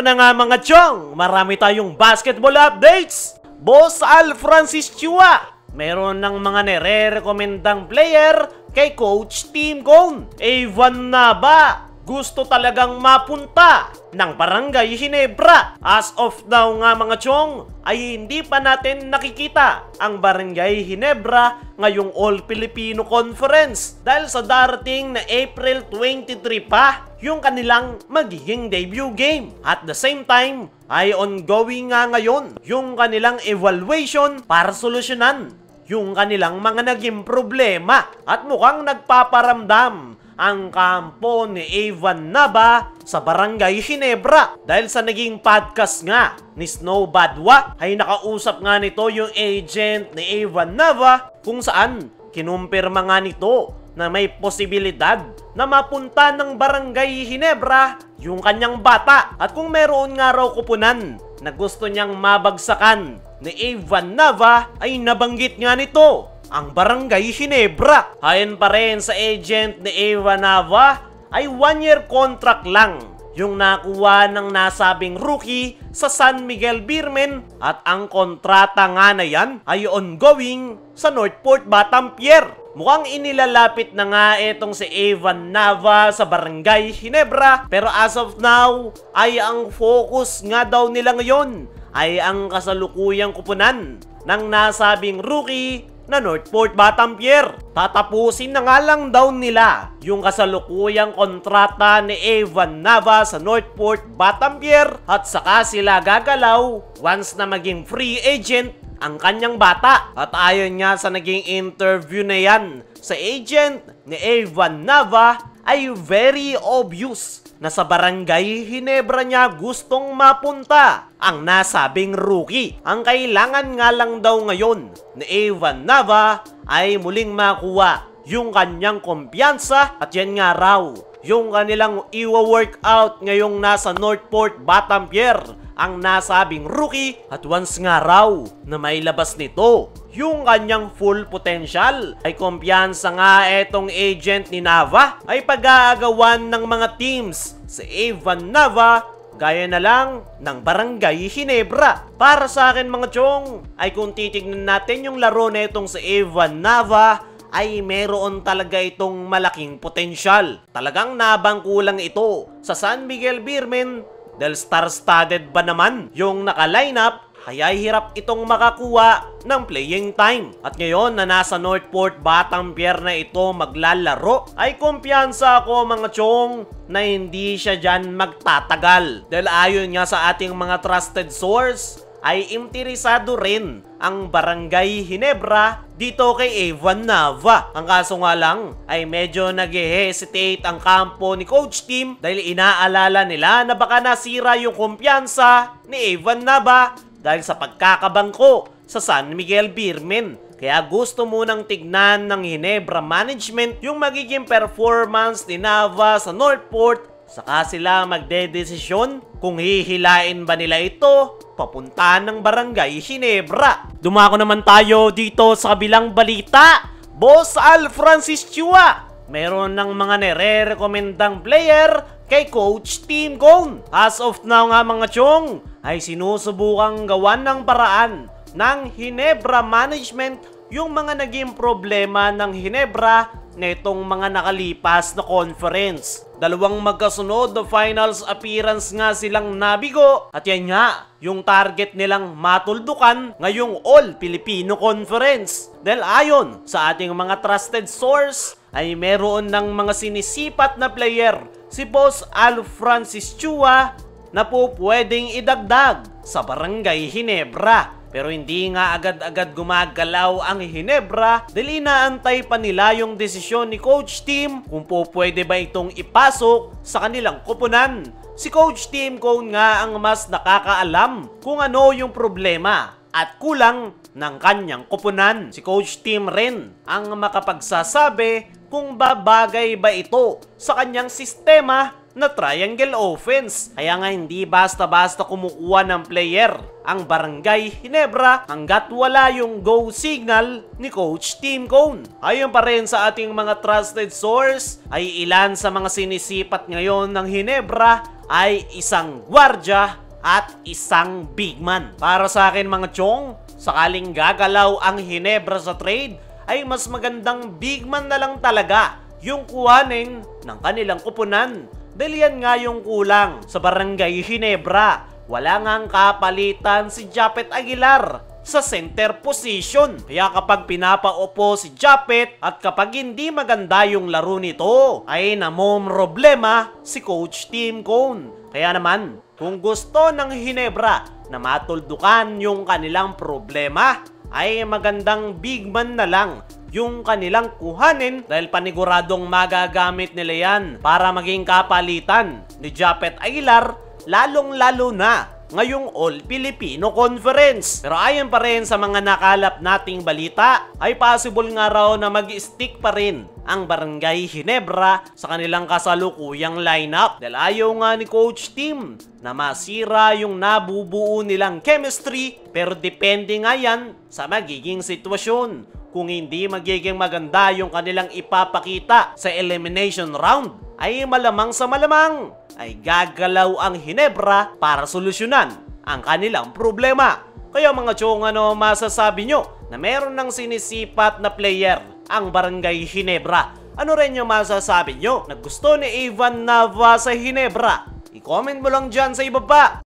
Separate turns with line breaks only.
Eto na nga mga chong, marami tayong basketball updates. Boss Al Francis Chua, meron ng mga nire-rekomendang player kay Coach Tim Cone. Evan Nava, gusto talagang mapunta ng Barangay Ginebra. As of now nga mga chong, ay hindi pa natin nakikita ang Barangay Ginebra ngayong All-Filipino Conference dahil sa darating na April 23 pa yung kanilang magiging debut game. At the same time, ay ongoing nga ngayon yung kanilang evaluation para solusyonan yung kanilang mga naging problema. At mukhang nagpaparamdam ang kampo ni Evan Nava sa Barangay Ginebra dahil sa naging podcast nga ni Snow Badwa ay nakausap nga nito yung agent ni Evan Nava kung saan kinumpirma nga nito na may posibilidad na mapunta ng Barangay Ginebra yung kanyang bata. At kung meron nga raw kupunan na gusto niyang mabagsakan ni Evan Nava ay nabanggit nga nito ang Barangay Ginebra. Ayon pa rin sa agent ni Evan Nava ay 1-year contract lang yung nakuha ng nasabing rookie sa San Miguel Beermen at ang kontrata nga na yan ay ongoing sa Northport Batampier. Mukhang inilalapit na nga itong si Evan Nava sa Barangay Ginebra, pero as of now ay ang focus nga daw nila ngayon ay ang kasalukuyang kupunan ng nasabing rookie na Northport Batampier. Tatapusin na nga lang daw nila yung kasalukuyang kontrata ni Evan Nava sa Northport Batampier at saka sila gagalaw once na maging free agent ang kanyang bata. At ayon nga sa naging interview na yan sa agent ni Evan Nava ay very obvious na sa Barangay Ginebra niya gustong mapunta ang nasabing rookie. Ang kailangan nga lang daw ngayon ni Evan Nava ay muling makuha yung kanyang kumpiyansa at yan nga raw yung kanilang i-workout ngayong nasa Northport Batampier ang nasabing rookie. At once nga raw na may labas nito yung kanyang full potential ay kumpiyansa nga etong agent ni Nava ay pag-aagawan ng mga teams sa Evan Nava gaya na lang ng Barangay Ginebra. Para sa akin mga chong ay kung titignan natin yung laro na itong sa Evan Nava ay meron talaga itong malaking potensyal. Talagang nabangkulang ito sa San Miguel Beermen dahil star-studded ba naman yung naka-lineup kaya hirap itong makakuha ng playing time. At ngayon na nasa Northport Batampier na ito maglalaro ay kumpiyansa ako mga chong na hindi siya dyan magtatagal. Dahil ayon nga sa ating mga trusted source ay interesado rin ang Barangay Ginebra dito kay Evan Nava. Ang kaso nga lang ay medyo nag-hesitate ang kampo ni Coach Tim dahil inaalala nila na baka nasira yung kumpiyansa ni Evan Nava dahil sa pagkakabangko sa San Miguel Beermen. Kaya gusto munang tignan ng Ginebra management yung magiging performance ni Nava sa Northport. Saka sila magdedesisyon kung hihilain ba nila ito papunta ng Barangay Ginebra. Dumako naman tayo dito sa kabilang balita. Boss Al Francis Chua, meron ng mga nire-rekomendang player kay Coach Tim Cone. As of now nga mga chong ay sinusubukang gawan ng paraan ng Ginebra management yung mga naging problema ng Ginebra netong mga nakalipas na conference. Dalawang magkasunod na finals appearance nga silang nabigo at yan nga yung target nilang matuldukan ngayong All-Filipino Conference. Dahil ayon sa ating mga trusted source ay meron ng mga sinisipat na player si Boss Al Francis Chua na po pwedeng idagdag sa Barangay Ginebra. Pero hindi nga agad-agad gumagalaw ang Ginebra dahil inaantay pa nila yung desisyon ni Coach Tim kung po pwede ba itong ipasok sa kanilang kupunan. Si Coach Tim Cone nga ang mas nakakaalam kung ano yung problema at kulang ng kanyang kupunan. Si Coach Tim rin ang makapagsasabi kung babagay ba ito sa kanyang sistema na triangle offense. Kaya nga hindi basta-basta kumukuha ng player ang Barangay Ginebra hanggat wala yung go signal ni Coach Tim Cone. Ayon pa rin sa ating mga trusted source ay ilan sa mga sinisipat ngayon ng Ginebra ay isang gwardya at isang big man. Para sa akin mga chong, sakaling gagalaw ang Ginebra sa trade, ay mas magandang big man na lang talaga yung kuhanin ng kanilang kupunan. Dahil yan nga yung kulang sa Barangay Ginebra. Wala ngang kapalitan si Japet Aguilar sa center position. Kaya kapag pinapaupo si Japet at kapag hindi maganda yung laro nito, ay namomroblema si Coach Tim Cone. Kaya naman, kung gusto ng Ginebra na matuldukan yung kanilang problema, ay magandang big man na lang yung kanilang kuhanin dahil paniguradong magagamit nila yan para maging kapalitan ni Japet Aguilar, lalong-lalo na ngayong All-Filipino Conference. Pero ayon pa rin sa mga nakalap nating balita, ay possible nga raw na mag-stick pa rin ang Barangay Ginebra sa kanilang kasalukuyang lineup. Dahil ayaw nga ni Coach Tim na masira yung nabubuo nilang chemistry, pero depende nga yan sa magiging sitwasyon. Kung hindi magiging maganda yung kanilang ipapakita sa elimination round, ay malamang sa malamang ay gagalaw ang Ginebra para solusyonan ang kanilang problema. Kaya mga chong, ano masasabi nyo na meron ng sinisipat na player ang Barangay Ginebra? Ano rin yung masasabi nyo na gusto ni Ivan Nava sa Ginebra? I-comment mo lang dyan sa ibaba.